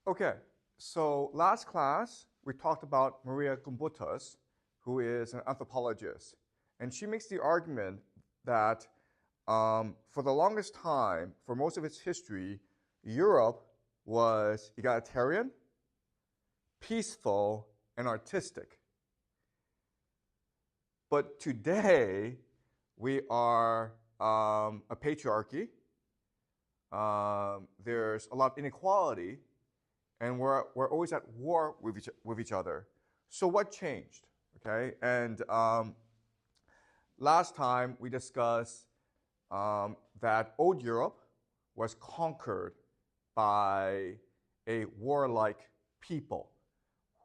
Okay, so last class we talked about Maria Gumbutas, who is an anthropologist, and she makes the argument that for the longest time, for most of its history, Europe was egalitarian, peaceful, and artistic. But today, we are a patriarchy. There's a lot of inequality, and we're always at war with each other. So what changed? Okay, and last time we discussed that old Europe was conquered by a warlike people,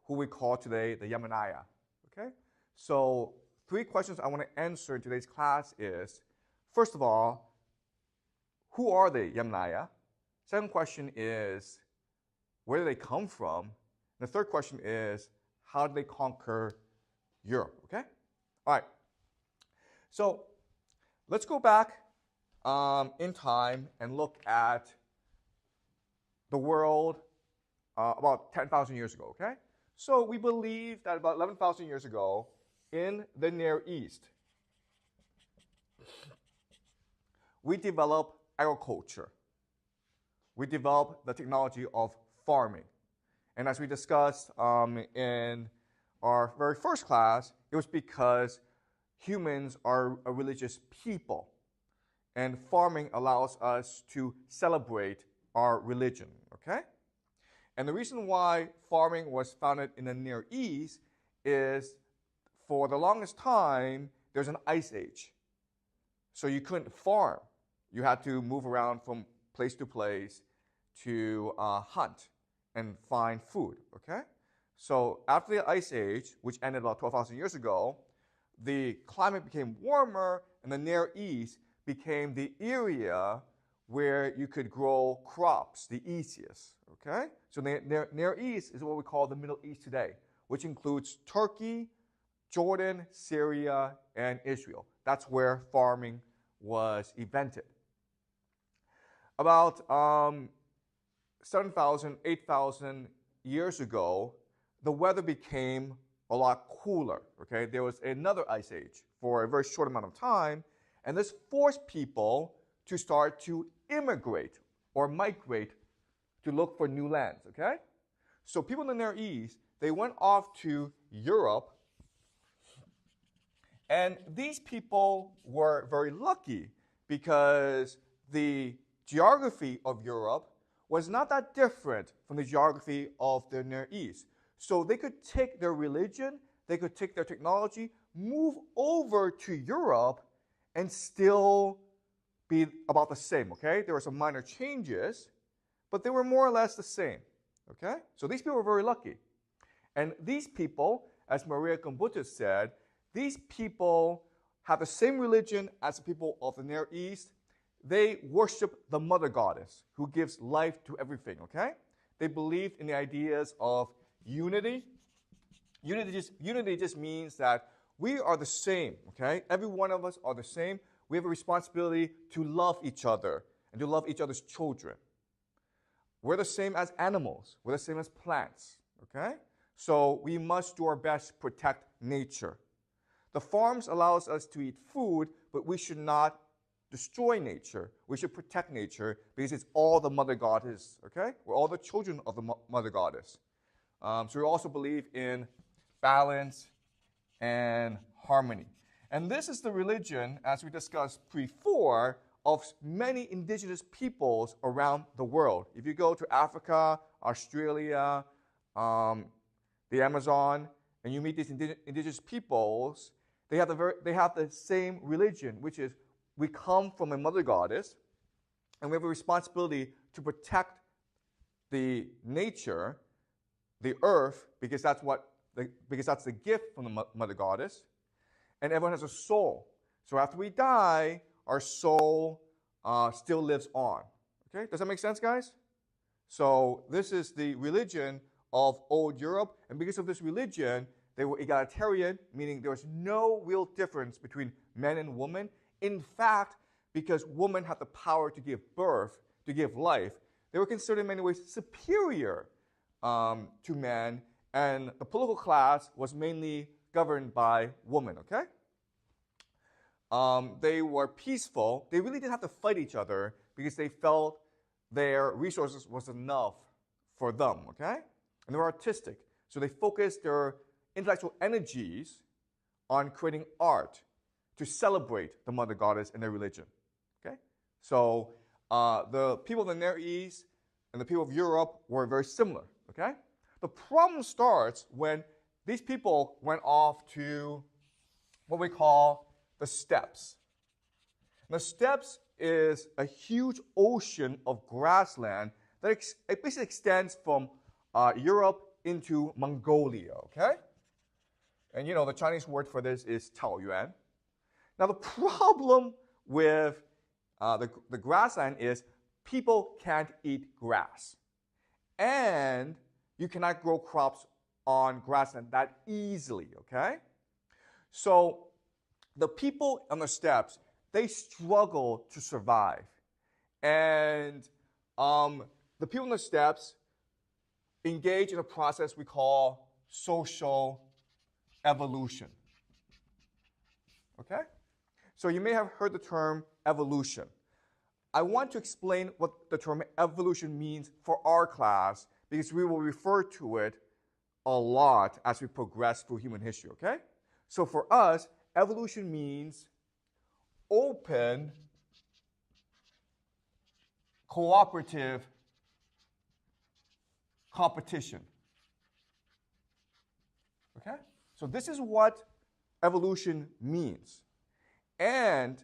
who we call today the Yamnaya. Okay, so 3 questions I want to answer in today's class is, first of all, who are the Yamnaya? Second question is, where do they come from? And the third question is, how did they conquer Europe? Okay? All right. So let's go back in time and look at the world about 10,000 years ago. Okay? So we believe that about 11,000 years ago, in the Near East, we developed agriculture. We developed the technology of farming. And as we discussed in our very first class, it was because humans are a religious people. And farming allows us to celebrate our religion, okay? And the reason why farming was founded in the Near East is for the longest time, there's an ice age. So you couldn't farm. You had to move around from place to place to hunt and find food, okay? So after the ice age, which ended about 12,000 years ago, the climate became warmer, and the Near East became the area where you could grow crops the easiest, okay? So the Near East is what we call the Middle East today, which includes Turkey, Jordan, Syria, and Israel. That's where farming was invented. About 7,000, 8,000 years ago, the weather became a lot cooler, okay? There was another ice age for a very short amount of time, and this forced people to start to immigrate or migrate to look for new lands, okay? So people in the Near East, they went off to Europe, and these people were very lucky because the geography of Europe was not that different from the geography of the Near East. So they could take their religion, they could take their technology, move over to Europe, and still be about the same, okay? There were some minor changes, but they were more or less the same, okay? So these people were very lucky. And these people, as Maria Gumbutas said, these people have the same religion as the people of the Near East. They worship the mother goddess who gives life to everything, okay? They believed in the ideas of unity. Unity just means that we are the same, okay? Every one of us are the same. We have a responsibility to love each other and to love each other's children. We're the same as animals. We're the same as plants, okay? So we must do our best to protect nature. The farms allows us to eat food, but we should not destroy nature. We should protect nature because it's all the mother goddess, okay? We're all the children of the mother goddess. So we also believe in balance and harmony. And this is the religion, as we discussed before, of many indigenous peoples around the world. If you go to Africa, Australia, the Amazon, and you meet these indigenous peoples, they have the same religion, which is we come from a mother goddess, and we have a responsibility to protect the nature, the earth, because that's the gift from the mother goddess. And everyone has a soul. So after we die, our soul still lives on. Okay, does that make sense, guys? So this is the religion of old Europe, and because of this religion, they were egalitarian, meaning there was no real difference between men and women. In fact, because women had the power to give birth, to give life, they were considered in many ways superior to men, and the political class was mainly governed by women, okay? They were peaceful. They really didn't have to fight each other because they felt their resources was enough for them, okay? And they were artistic. So they focused their intellectual energies on creating art to celebrate the mother goddess and their religion, okay? So the people of the Near East and the people of Europe were very similar, okay? The problem starts when these people went off to what we call the steppes. The steppes is a huge ocean of grassland that it basically extends from Europe into Mongolia, okay? And you know, the Chinese word for this is Taoyuan. Now, the problem with the grassland is people can't eat grass. And you cannot grow crops on grassland that easily, okay? So the people on the steppes, they struggle to survive. And the people on the steppes engage in a process we call social evolution, okay? So you may have heard the term evolution. I want to explain what the term evolution means for our class because we will refer to it a lot as we progress through human history, okay? So for us, evolution means open, cooperative competition, okay? So this is what evolution means. And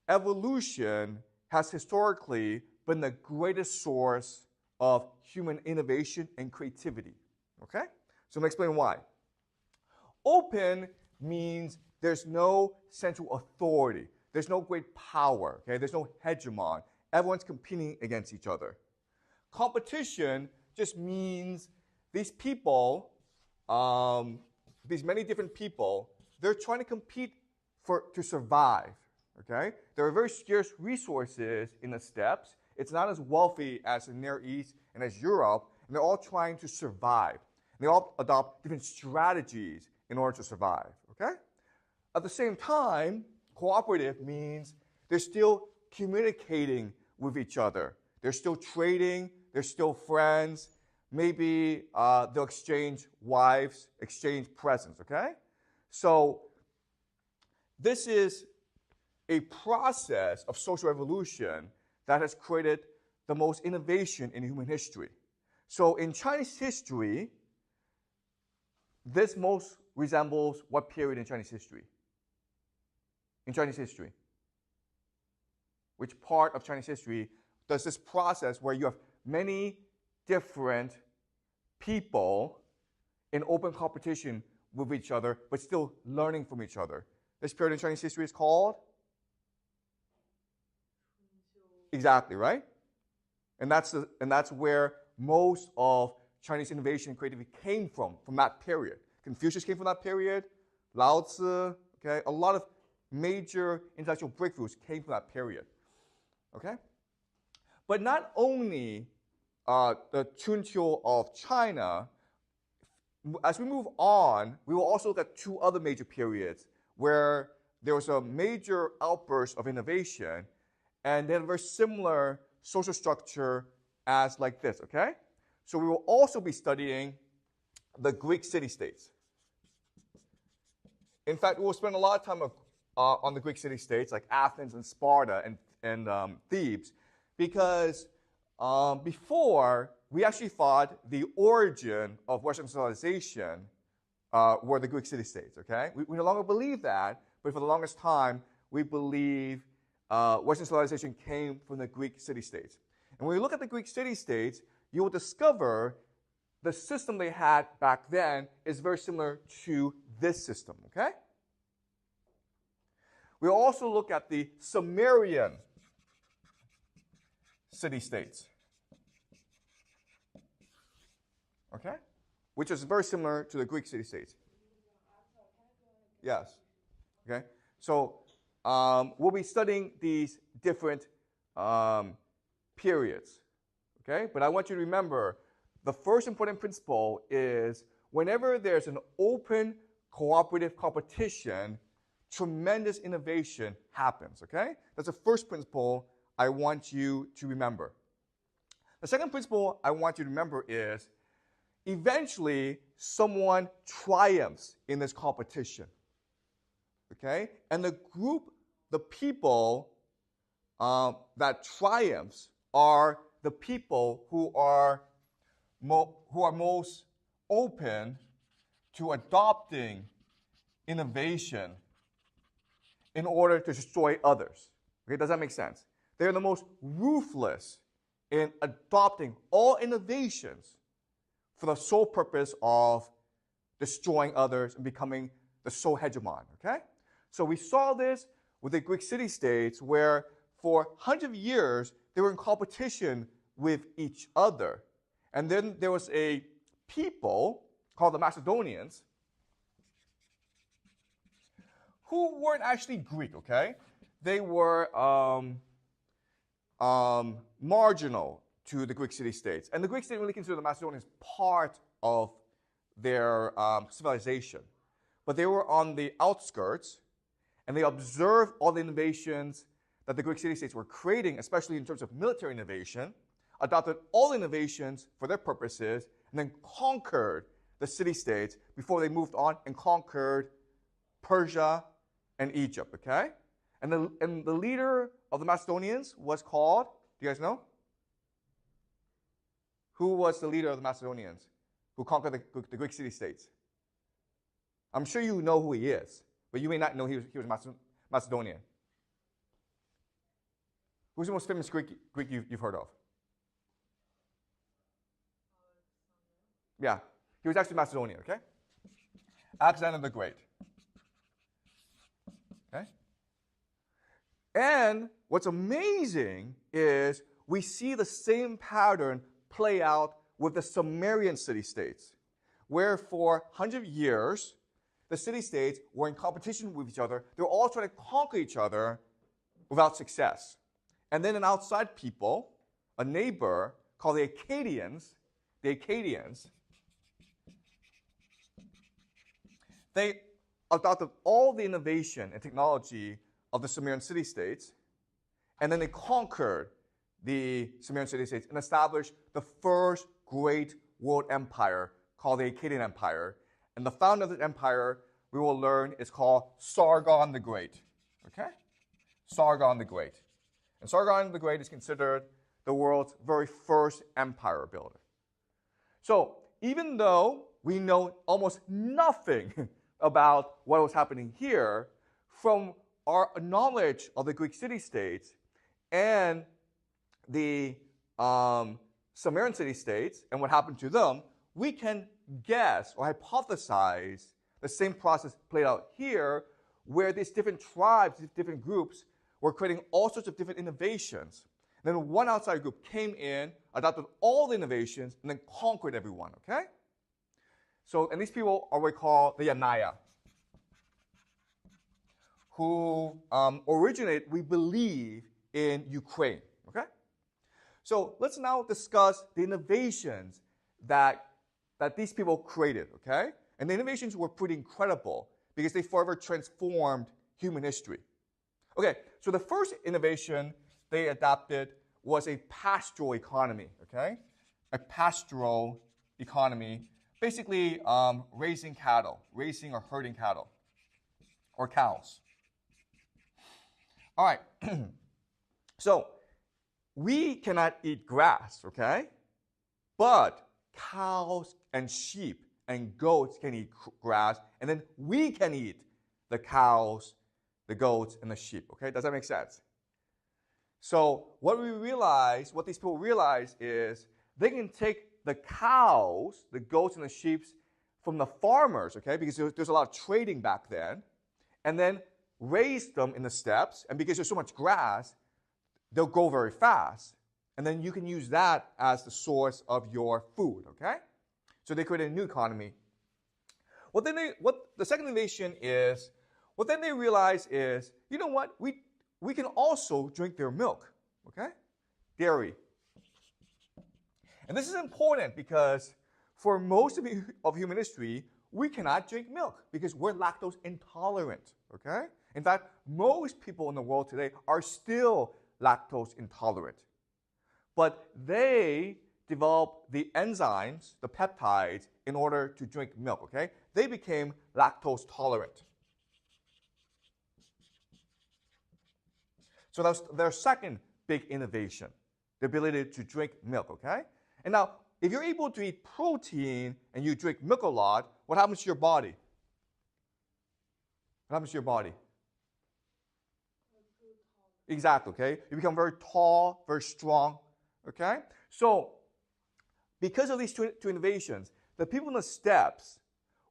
evolution has historically been the greatest source of human innovation and creativity, okay? So let me explain why. Open means there's no central authority. There's no great power, okay? There's no hegemon. Everyone's competing against each other. Competition just means these people, these many different people, they're trying to compete to survive, okay? There are very scarce resources in the steppes. It's not as wealthy as the Near East and as Europe, and they're all trying to survive. And they all adopt different strategies in order to survive, okay? At the same time, cooperative means they're still communicating with each other. They're still trading, they're still friends. Maybe they'll exchange wives, exchange presents, okay? So this is a process of social evolution that has created the most innovation in human history. So in Chinese history, this most resembles what period in Chinese history? In Chinese history. Which part of Chinese history does this process where you have many different people in open competition with each other, but still learning from each other? This period in Chinese history is called? Exactly, right? And that's where most of Chinese innovation and creativity came from that period. Confucius came from that period. Lao Tzu, okay? A lot of major intellectual breakthroughs came from that period, okay? But not only the Chunqiu of China, as we move on, we will also look at two other major periods where there was a major outburst of innovation, and they had a very similar social structure as like this, okay? So we will also be studying the Greek city-states. In fact, we will spend a lot of time on the Greek city-states like Athens and Sparta and Thebes, because before, we actually thought the origin of Western civilization were the Greek city-states, okay? We no longer believe that, but for the longest time, we believe Western civilization came from the Greek city-states. And when you look at the Greek city-states, you will discover the system they had back then is very similar to this system, okay? We'll also look at the Sumerian city-states, okay? Which is very similar to the Greek city-states. Yes, okay? So we'll be studying these different periods, okay? But I want you to remember the first important principle is whenever there's an open cooperative competition, tremendous innovation happens, okay? That's the first principle I want you to remember. The second principle I want you to remember is eventually someone triumphs in this competition, okay? And the group, the people that triumphs are the people who are most open to adopting innovation in order to destroy others. Okay, does that make sense? They're the most ruthless in adopting all innovations for the sole purpose of destroying others and becoming the sole hegemon, okay? So we saw this with the Greek city-states where for hundreds of years they were in competition with each other. And then there was a people called the Macedonians who weren't actually Greek, okay? They were marginal to the Greek city-states. And the Greeks didn't really consider the Macedonians part of their civilization. But they were on the outskirts, and they observed all the innovations that the Greek city-states were creating, especially in terms of military innovation, adopted all innovations for their purposes, and then conquered the city-states before they moved on and conquered Persia and Egypt, okay? And the leader of the Macedonians was called, do you guys know? Who was the leader of the Macedonians who conquered the Greek city-states? I'm sure you know who he is, but you may not know he was Macedonian. Who's the most famous Greek you've heard of? Yeah, he was actually Macedonian, okay? Alexander the Great. Okay? And what's amazing is we see the same pattern play out with the Sumerian city-states, where for hundreds of years, the city-states were in competition with each other. They were all trying to conquer each other without success. And then an outside people, a neighbor called the Akkadians, they adopted all the innovation and technology of the Sumerian city-states, and then they conquered the Sumerian city-states and established the first great world empire called the Akkadian Empire. And the founder of the empire, we will learn, is called Sargon the Great. Okay? Sargon the Great. And Sargon the Great is considered the world's very first empire builder. So even though we know almost nothing about what was happening here, from our knowledge of the Greek city-states and the Sumerian city-states and what happened to them, we can guess or hypothesize the same process played out here, where these different tribes, these different groups, were creating all sorts of different innovations. And then one outside group came in, adopted all the innovations, and then conquered everyone, okay? So, and these people are what we call the Yamnaya, who originate, we believe, in Ukraine, okay? So let's now discuss the innovations that these people created, okay? And the innovations were pretty incredible because they forever transformed human history. Okay, so the first innovation they adopted was a pastoral economy, okay? A pastoral economy, basically raising cattle, raising or herding cattle, or cows. All right, so we cannot eat grass, okay? But cows and sheep and goats can eat grass, and then we can eat the cows, the goats, and the sheep, okay? Does that make sense? So what these people realize is they can take the cows, the goats, and the sheep from the farmers, okay? Because there's a lot of trading back then, and then raise them in the steppes, and because there's so much grass, they'll grow very fast. And then you can use that as the source of your food, okay? So they created a new economy. What the second innovation is, what then they realize is, you know what? We can also drink their milk, okay? Dairy. And this is important because for most of human history, we cannot drink milk because we're lactose intolerant, okay? In fact, most people in the world today are still lactose intolerant. But they developed the enzymes, the peptides, in order to drink milk, okay? They became lactose tolerant. So that's their second big innovation, the ability to drink milk, okay? And now, if you're able to eat protein and you drink milk a lot, what happens to your body? What happens to your body? Exactly, okay? You become very tall, very strong, okay? So, because of these two innovations, the people in the steppes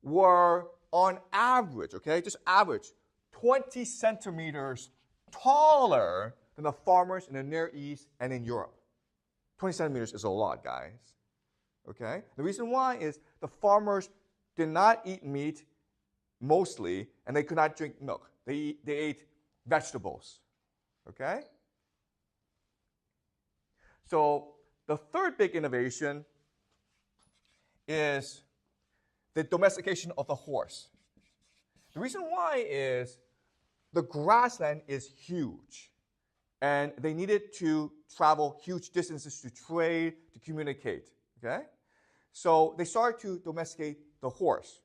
were on average, okay, just average, 20 centimeters taller than the farmers in the Near East and in Europe. 20 centimeters is a lot, guys. Okay? The reason why is the farmers did not eat meat mostly, and they could not drink milk. They ate vegetables. Okay? So the third big innovation is the domestication of the horse. The reason why is the grassland is huge, and they needed to travel huge distances to trade, to communicate. Okay? So they started to domesticate the horse.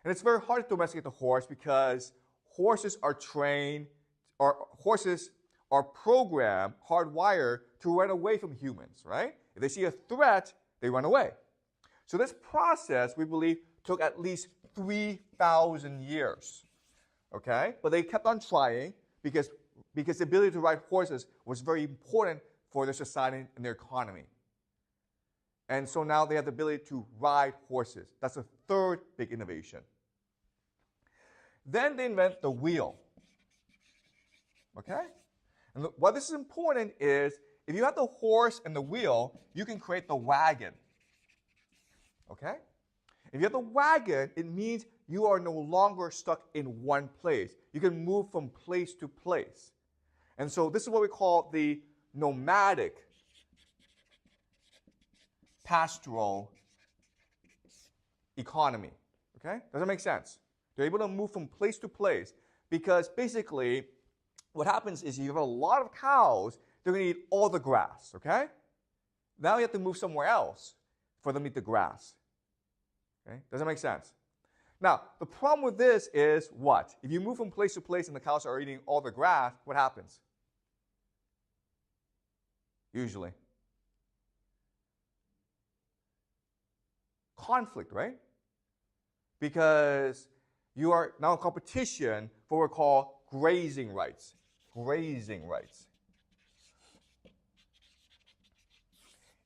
And it's very hard to domesticate the horse because horses are trained, or horses are programmed, hardwired to run away from humans, right? If they see a threat, they run away. So this process, we believe, took at least 3,000 years. Okay? But they kept on trying because the ability to ride horses was very important for their society and their economy. And so now they have the ability to ride horses. That's the third big innovation. Then they invent the wheel. Okay? And why this is important is if you have the horse and the wheel, you can create the wagon. Okay? If you have the wagon, it means you are no longer stuck in one place. You can move from place to place. And so this is what we call the nomadic pastoral economy. Okay? Does that make sense? They're able to move from place to place because basically what happens is you have a lot of cows, they're going to eat all the grass. Okay? Now you have to move somewhere else for them to eat the grass. Okay? Does that make sense? Now, the problem with this is what? If you move from place to place and the cows are eating all the grass, what happens? Usually. Conflict, right? Because you are now in competition for what we call grazing rights. Grazing rights.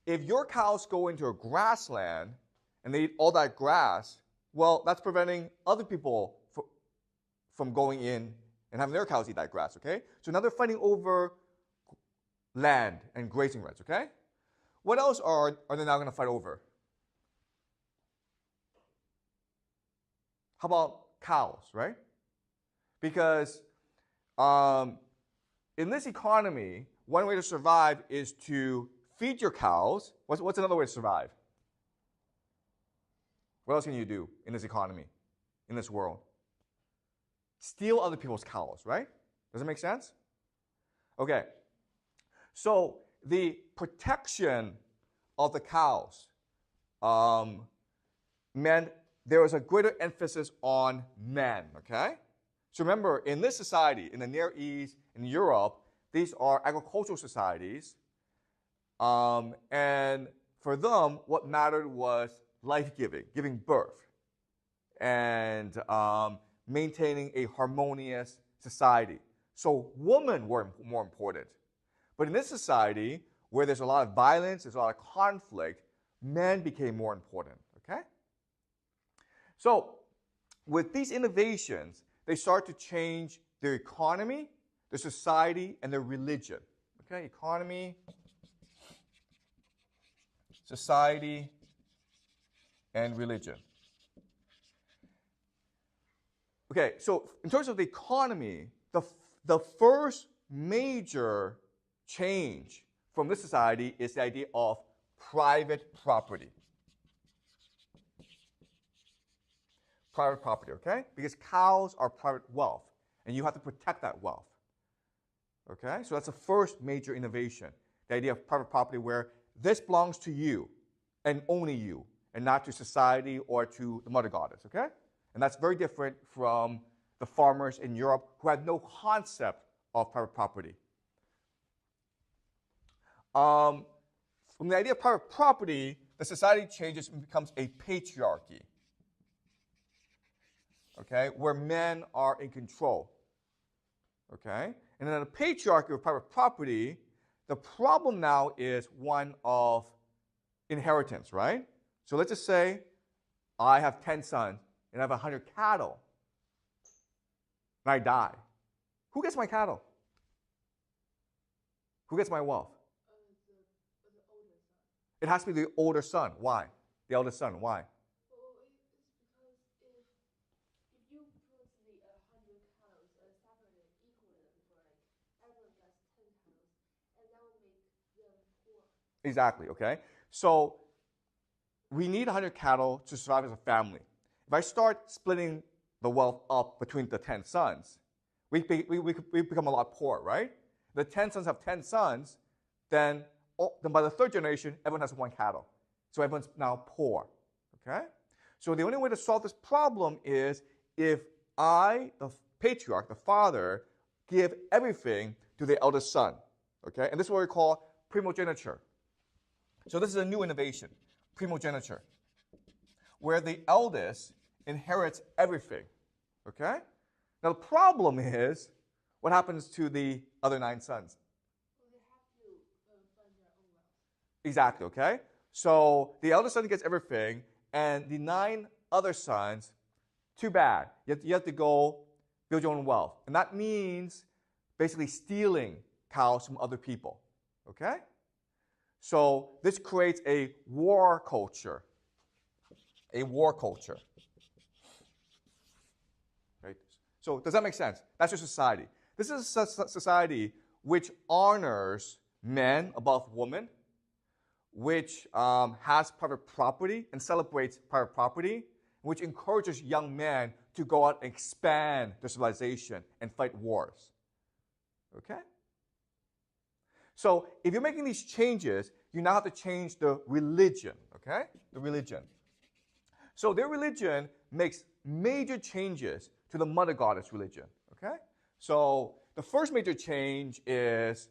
If your cows go into a grassland and they eat all that grass, well, that's preventing other people from going in and having their cows eat that grass, okay? So now they're fighting over land and grazing rights, okay? What else are they now going to fight over? How about cows, right? Because in this economy, one way to survive is to feed your cows. What's another way to survive? What else can you do in this economy, in this world? Steal other people's cows, right? Does it make sense? Okay. So the protection of the cows meant there was a greater emphasis on men, okay? So remember, in this society, in the Near East, in Europe, these are agricultural societies. And for them, what mattered was life-giving, giving birth, and maintaining a harmonious society. So women were more important. But in this society, where there's a lot of violence, there's a lot of conflict, men became more important, okay? So with these innovations, they start to change their economy, their society, and their religion. Okay, economy, society, and religion. Okay, so in terms of the economy, the first major change from this society is the idea of private property. Private property, okay? Because cows are private wealth, and you have to protect that wealth. Okay? So that's the first major innovation, the idea of private property where this belongs to you and only you, and not to society or to the mother goddess, okay? And that's very different from the farmers in Europe who had no concept of private property. From the idea of private property, the society changes and becomes a patriarchy, okay, where men are in control, okay? And in a patriarchy of private property, the problem now is one of inheritance, right? So let's just say I have 10 sons and I have 100 cattle, and I die. Who gets my cattle? Who gets my wealth? The older son. It has to be the older son. Why? The eldest son. Why? Well, it's because if you put the 100 cows separately, equally for like everyone gets 10 cows, and that will make them poor. Exactly, okay? So we need 100 cattle to survive as a family. If I start splitting the wealth up between the 10 sons, we become a lot poorer, right? The 10 sons have 10 sons, then by the third generation, everyone has one cattle. So everyone's now poor, okay? So the only way to solve this problem is if I, the patriarch, the father, give everything to the eldest son, okay? And this is what we call primogeniture. So this is a new innovation, primogeniture, where the eldest inherits everything, okay? Now the problem is, what happens to the other 9 sons? Well, they have to fund their own wealth. Exactly, okay? So the eldest son gets everything, and the 9 other sons, too bad. You have to go build your own wealth. And that means basically stealing cows from other people, okay? So this creates a war culture. A war culture. Right? So does that make sense? That's your society. This is a society which honors men above women, which has private property and celebrates private property, which encourages young men to go out and expand their civilization and fight wars. Okay? So if you're making these changes, you now have to change the religion, okay? The religion. So their religion makes major changes to the mother goddess religion, okay? So the first major change is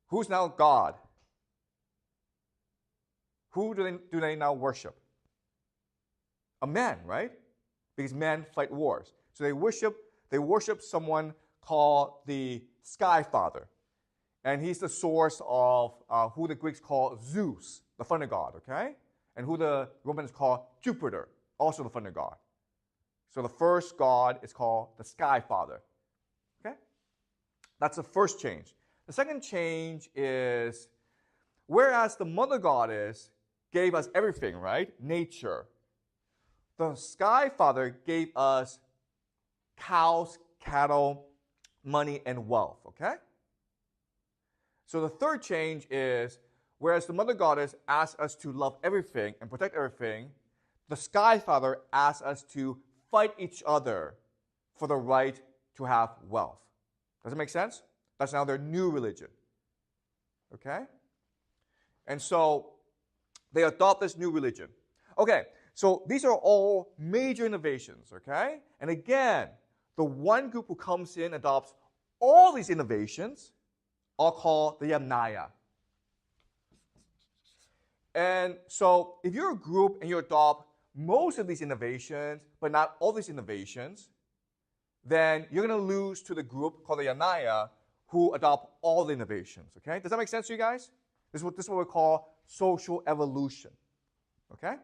who's now God? Who do they now worship? A man, right? Because men fight wars. So they worship someone called the Sky Father. And he's the source of who the Greeks call Zeus, the thunder god, okay? And who the Romans call Jupiter, also the thunder god. So the first god is called the Sky Father, okay? That's the first change. The second change is, whereas the mother goddess gave us everything, right? Nature. The Sky Father gave us cows, cattle, money, and wealth, okay? So the third change is, whereas the mother goddess asks us to love everything and protect everything, the Sky Father asks us to fight each other for the right to have wealth. Does it make sense? That's now their new religion. Okay? And so they adopt this new religion. Okay, so these are all major innovations, okay? And again, the one group who comes in adopts all these innovations are called the Yamnaya. And so if you're a group and you adopt most of these innovations, but not all these innovations, then you're going to lose to the group called the Yamnaya who adopt all the innovations, okay? Does that make sense to you guys? This is what we call social evolution, okay?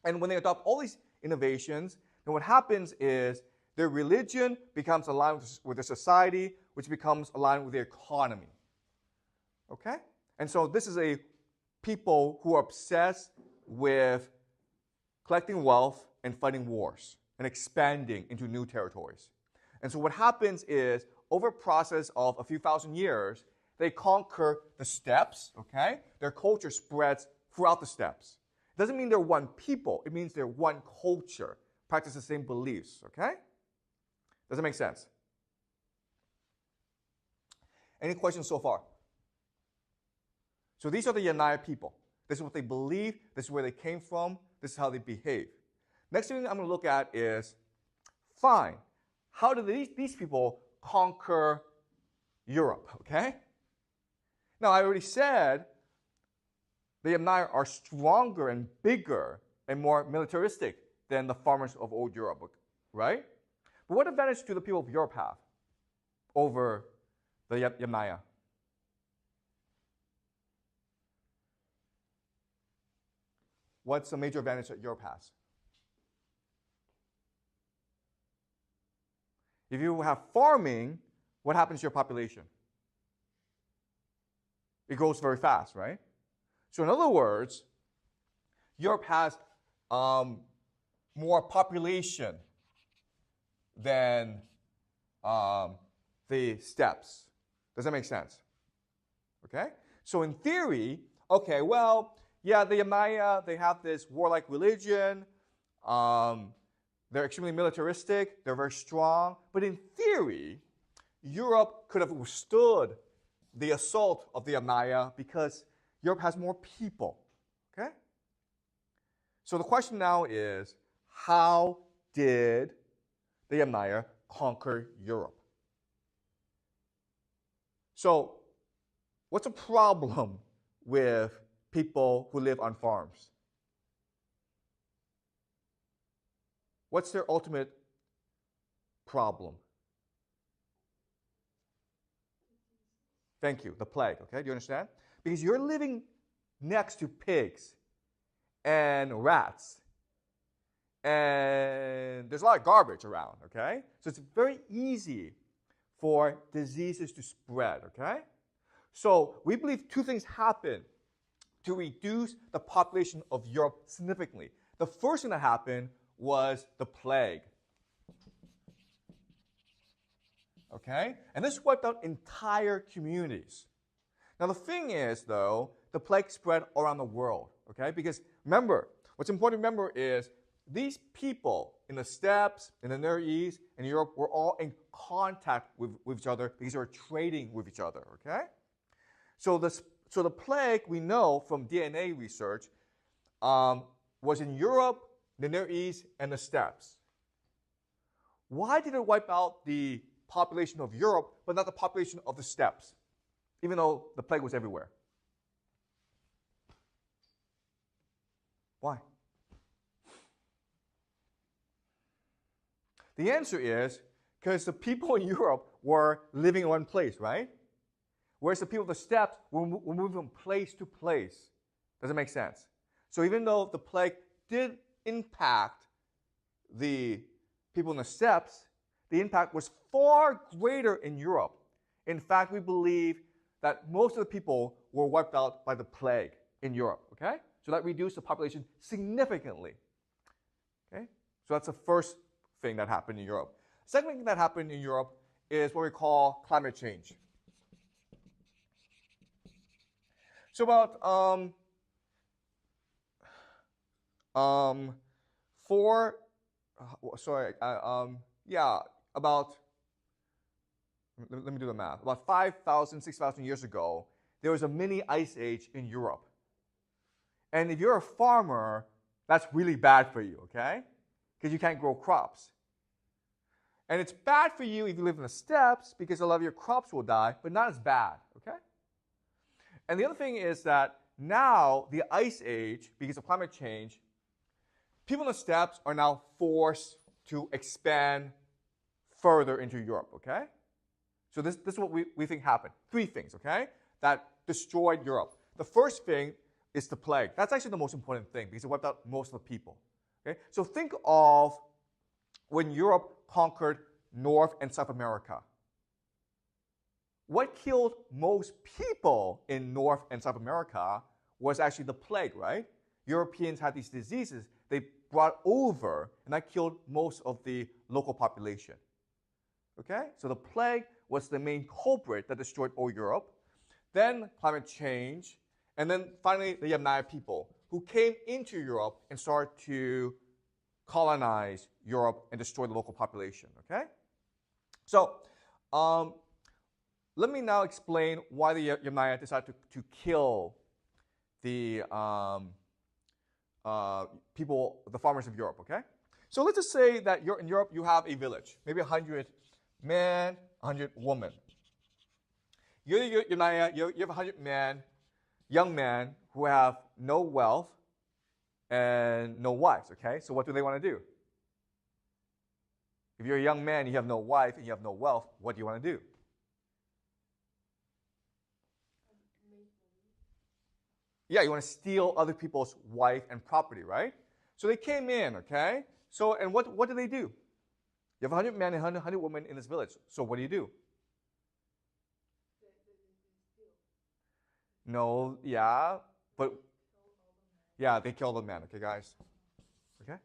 And when they adopt all these innovations, then what happens is their religion becomes aligned with their society, which becomes aligned with their economy, okay? And so this is a people who are obsessed with collecting wealth and fighting wars and expanding into new territories. And so what happens is, over a process of a few thousand years, They conquer the steppes, okay? Their culture spreads throughout the steppes. It doesn't mean they're one people. It means they're one culture, practice the same beliefs, okay? Does that make sense? Any questions so far? So these are the Yamnaya people. This is what they believe. This is where they came from. This is how they behave. Next thing I'm going to look at is, fine, how do these people conquer Europe, okay? Now, I already said the Yamnaya are stronger and bigger and more militaristic than the farmers of old Europe, right? But what advantage do the people of Europe have over the Yamnaya? What's the major advantage that Europe has? If you have farming, what happens to your population? It grows very fast, right? So in other words, Europe has more population than the steppes. Does that make sense? Okay? So in theory, okay, well, yeah, the Yamnaya, they have this warlike religion. They're extremely militaristic. They're very strong. But in theory, Europe could have withstood the assault of the Yamnaya because Europe has more people. Okay? So the question now is, how did the Yamnaya conquer Europe? So, what's a problem with people who live on farms? What's their ultimate problem? Thank you, the plague, okay? Do you understand? Because you're living next to pigs and rats, and there's a lot of garbage around, okay? So it's very easy for diseases to spread, okay? So we believe two things happen to reduce the population of Europe significantly. The first thing that happened was the plague. Okay? And this wiped out entire communities. Now the thing is, though, the plague spread around the world, okay? Because remember, what's important to remember is these people in the steppes, in the Near East, in Europe, were all in contact with each other because they were trading with each other, okay? So the plague, we know from DNA research, was in Europe, the Near East, and the steppes. Why did it wipe out the population of Europe, but not the population of the steppes, even though the plague was everywhere? Why? The answer is because the people in Europe were living in one place, right? Whereas the people of the steppes were moving from place to place. Does it make sense? So even though the plague did impact the people in the steppes, the impact was far greater in Europe. In fact, we believe that most of the people were wiped out by the plague in Europe, okay? So that reduced the population significantly, okay? So that's the first thing that happened in Europe. Second thing that happened in Europe is what we call climate change. So about let me do the math. About 5,000, 6,000 years ago, there was a mini ice age in Europe. And if you're a farmer, that's really bad for you, okay? Because you can't grow crops. And it's bad for you if you live in the steppes because a lot of your crops will die, but not as bad, okay? And the other thing is that now the ice age, because of climate change, people in the steppes are now forced to expand further into Europe, okay? So this is what we think happened. Three things, okay, that destroyed Europe. The first thing is the plague. That's actually the most important thing because it wiped out most of the people. Okay? So think of when Europe conquered North and South America. What killed most people in North and South America was actually the plague, right? Europeans had these diseases they brought over, and that killed most of the local population. Okay? So the plague was the main culprit that destroyed all Europe. then climate change, and then finally the Yamnaya people who came into Europe and started to colonize Europe and destroy the local population, okay? So let me now explain why the Yamnaya decided to kill the people, the farmers of Europe, okay? So let's just say that in Europe you have a village, maybe 100 men, 100 women. You're Yamnaya, you have 100 men, young men who have no wealth and no wives, okay? So what do they want to do? If you're a young man, you have no wife, and you have no wealth, what do you want to do? Yeah, you want to steal other people's wife and property, right? So they came in, okay? So, and what do they do? You have 100 men and 100 women in this village. So what do you do? No, yeah, but yeah, they killed the men, okay, guys? Okay?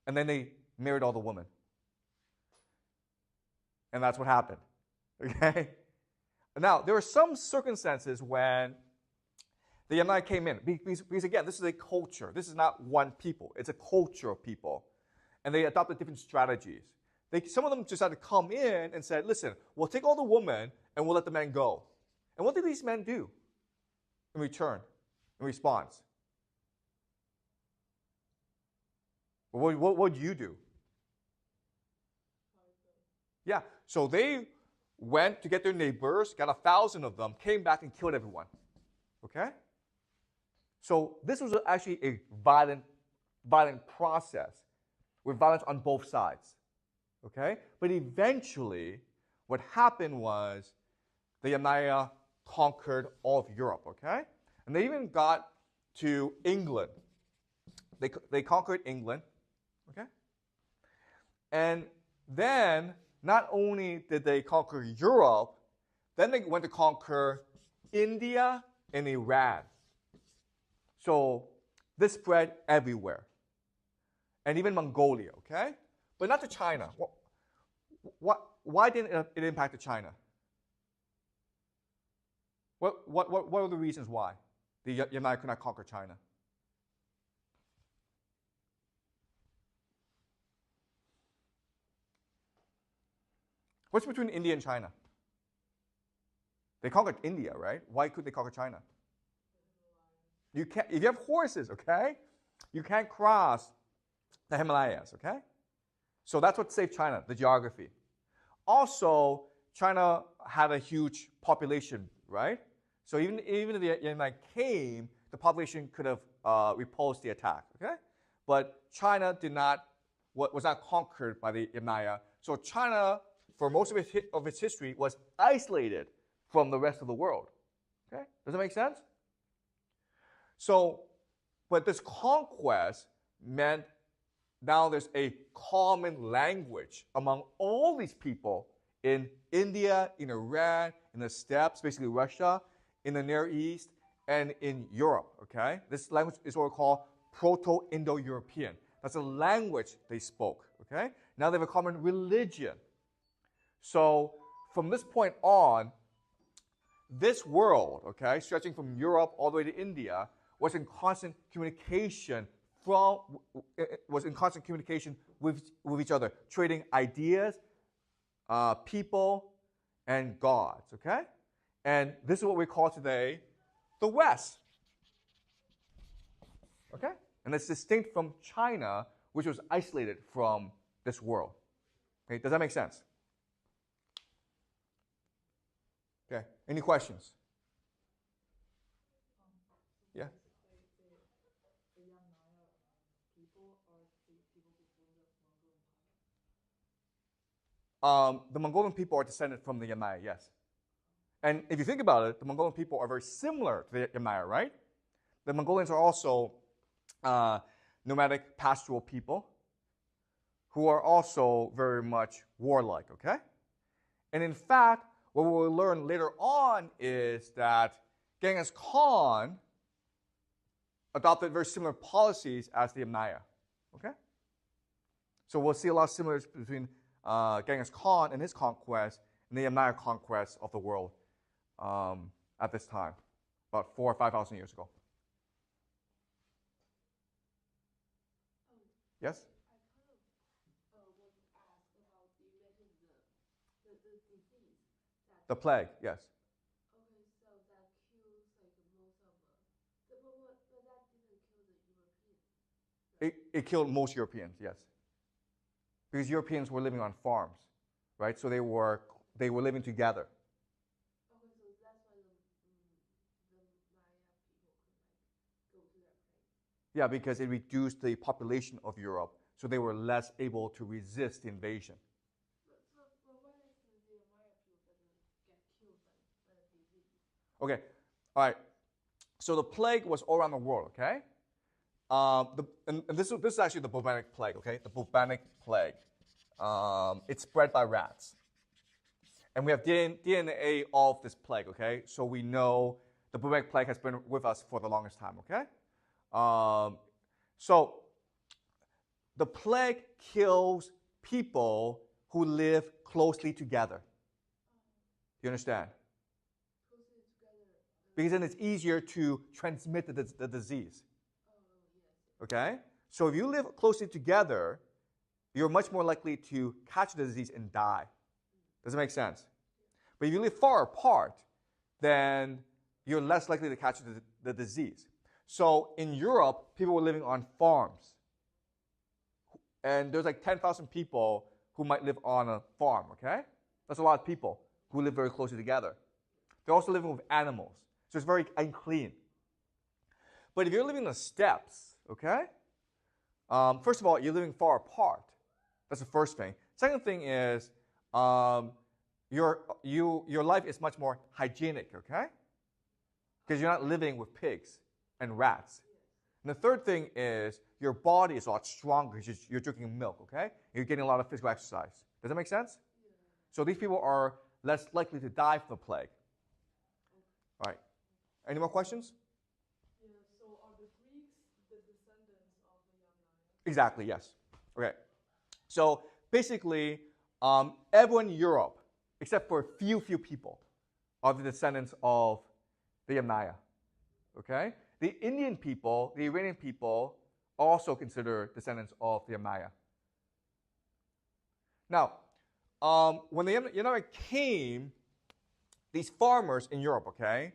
And then they married all the women. And that's what happened, okay? Now, there are some circumstances when the Yamnaya came in, because again, this is a culture. This is not one people. It's a culture of people. And they adopted different strategies. Some of them just had to come in and said, listen, we'll take all the women and we'll let the men go. And what did these men do in return, in response? What would you do? Yeah, so they went to get their neighbors, got 1,000 of them, came back and killed everyone. Okay? So this was actually a violent process with violence on both sides. Okay? But eventually, what happened was the Yamnaya conquered all of Europe. Okay? And they even got to England. They conquered England. Okay? And then, not only did they conquer Europe, then they went to conquer India and Iran. So this spread everywhere. And even Mongolia, okay? But not to China. Why didn't it impact China? What are the reasons why the Yamnaya could not conquer China? What's between India and China? They conquered India, right? Why could they conquer China? You can't, if you have horses, okay? You can't cross the Himalayas, okay? So that's what saved China, the geography. Also, China had a huge population, right? So even if the Yamnaya came, the population could have repulsed the attack, okay? But China was not conquered by the Yamnaya. So China, for most of its history, was isolated from the rest of the world. Okay? Does that make sense? So, but this conquest meant now there's a common language among all these people in India, in Iran, in the steppes, basically Russia, in the Near East, and in Europe. Okay? This language is what we call Proto-Indo-European. That's a language they spoke. Okay? Now they have a common religion. So from this point on, this world, okay, stretching from Europe all the way to India, was in constant communication with each other, trading ideas, people, and gods. Okay, and this is what we call today the West. Okay, and it's distinct from China, which was isolated from this world. Okay, does that make sense? Okay, any questions? Yeah? The Yamnaya people are the people who formed the Mongolian Empire? The Mongolian people are descended from the Yamnaya, yes. And if you think about it, the Mongolian people are very similar to the Yamnaya, right? The Mongolians are also nomadic pastoral people who are also very much warlike, okay? And in fact, what we will learn later on is that Genghis Khan adopted very similar policies as the Yamnaya. Okay? So we'll see a lot of similarities between Genghis Khan and his conquest and the Yamnaya conquest of the world at this time, about 4,000 or 5,000 years ago. Yes? I kind of want to ask about you mentioned the disease that. The plague, yes. Okay, so that kills like most of but that didn't kill the Europeans. Right? It killed most Europeans, yes. Because Europeans were living on farms, right? So they were living together. Okay, so that's why the Maya people could go to that place. Yeah, because it reduced the population of Europe, so they were less able to resist the invasion. But why is the Maya people doesn't get killed by the disease? Okay, all right. So the plague was all around the world, okay? And this is actually the bubonic plague, okay? The bubonic plague. It's spread by rats. And we have DNA of this plague, okay? So we know the bubonic plague has been with us for the longest time, okay? So the plague kills people who live closely together. You understand? Closely together. Because then it's easier to transmit the disease. Yes. Okay? So if you live closely together, you're much more likely to catch the disease and die. Does it make sense? But if you live far apart, then you're less likely to catch the disease. So in Europe, people were living on farms. And there's like 10,000 people who might live on a farm, okay? That's a lot of people who live very closely together. They're also living with animals. So it's very unclean. But if you're living in the steppes, okay? First of all, you're living far apart. That's the first thing. Second thing is your life is much more hygienic, okay? Because you're not living with pigs and rats. And the third thing is your body is a lot stronger because you're drinking milk, okay? You're getting a lot of physical exercise. Does that make sense? Yeah. So these people are less likely to die from the plague. All right. Any more questions? Yeah, so are the Greeks the descendants of the Yamnaya? Exactly, yes. Okay. So basically, everyone in Europe, except for a few people, are the descendants of the Yamnaya. Okay? The Indian people, the Iranian people, also consider descendants of the Yamnaya. Now, when the Yamnaya came, these farmers in Europe, okay,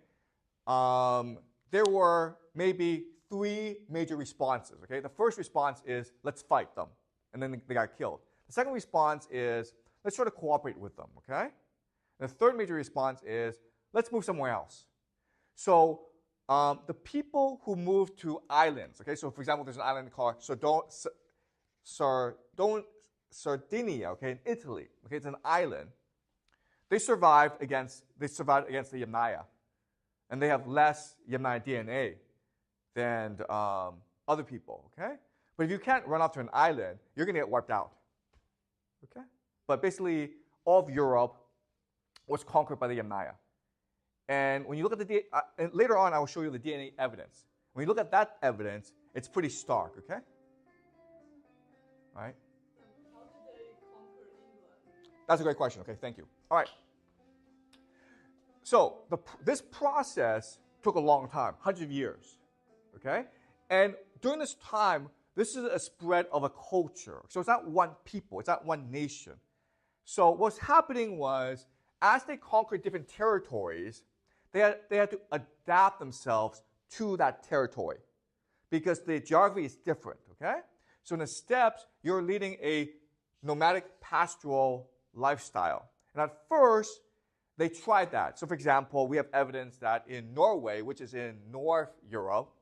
there were maybe 3 major responses, okay? The first response is, let's fight them, and then they got killed. The second response is, let's try to cooperate with them, okay? And the third major response is, let's move somewhere else. So the people who moved to islands, okay, so for example, there's an island called Sardinia, okay, in Italy, okay, it's an island. They survived against the Yamnaya, and they have less Yamnaya DNA than other people, okay? But if you can't run off to an island, you're going to get wiped out, okay? But basically, all of Europe was conquered by the Yamnaya. And when you look at the DNA, and later on I will show you the DNA evidence. When you look at that evidence, it's pretty stark, okay? All right? How did they conquer England? That's a great question. Okay, thank you. All right. So this process took a long time, hundreds of years, okay? And during this time, this is a spread of a culture. So it's not one people, it's not one nation. So what's happening was, as they conquered different territories, they had to adapt themselves to that territory because the geography is different, okay? So in the steppes, you're leading a nomadic pastoral lifestyle. And at first, they tried that. So for example, we have evidence that in Norway, which is in North Europe,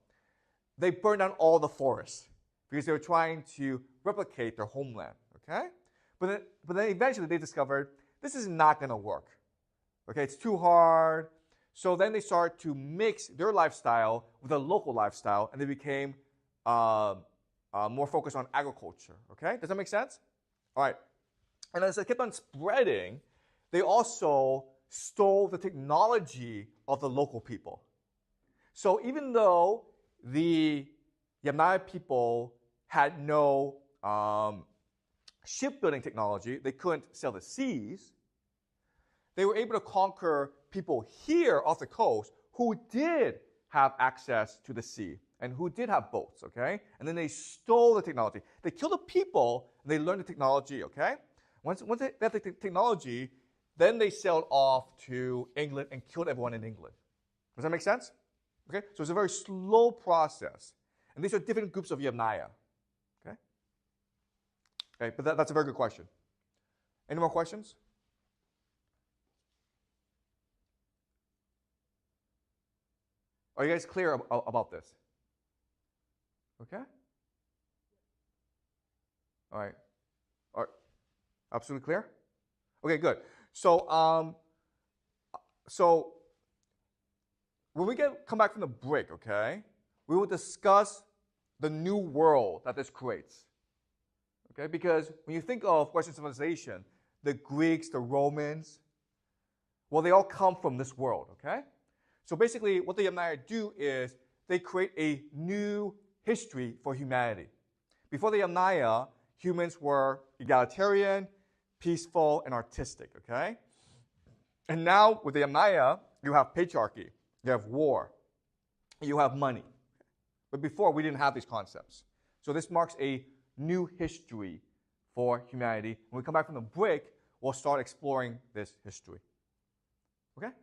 they burned down all the forests because they were trying to replicate their homeland, okay? But then eventually they discovered this is not going to work, okay? It's too hard. So then they started to mix their lifestyle with the local lifestyle, and they became more focused on agriculture, okay? Does that make sense? All right. And as it kept on spreading, they also stole the technology of the local people. So even though the Yamnaya people had no shipbuilding technology, they couldn't sail the seas, they were able to conquer people here off the coast who did have access to the sea and who did have boats, okay? And then they stole the technology. They killed the people, and they learned the technology, okay? Once they had the technology, then they sailed off to England and killed everyone in England. Does that make sense? Okay, so it's a very slow process. And these are different groups of Yamnaya. Okay? Okay, but that's a very good question. Any more questions? Are you guys clear about this? Okay? All right. Absolutely clear? Okay, good. So, when we come back from the break, okay, we will discuss the new world that this creates. Okay, because when you think of Western civilization, the Greeks, the Romans, well, they all come from this world, okay? So basically, what the Yamnaya do is they create a new history for humanity. Before the Yamnaya, humans were egalitarian, peaceful, and artistic, okay? And now, with the Yamnaya, you have patriarchy, you have war, you have money. But before, we didn't have these concepts. So this marks a new history for humanity. When we come back from the break, we'll start exploring this history. Okay?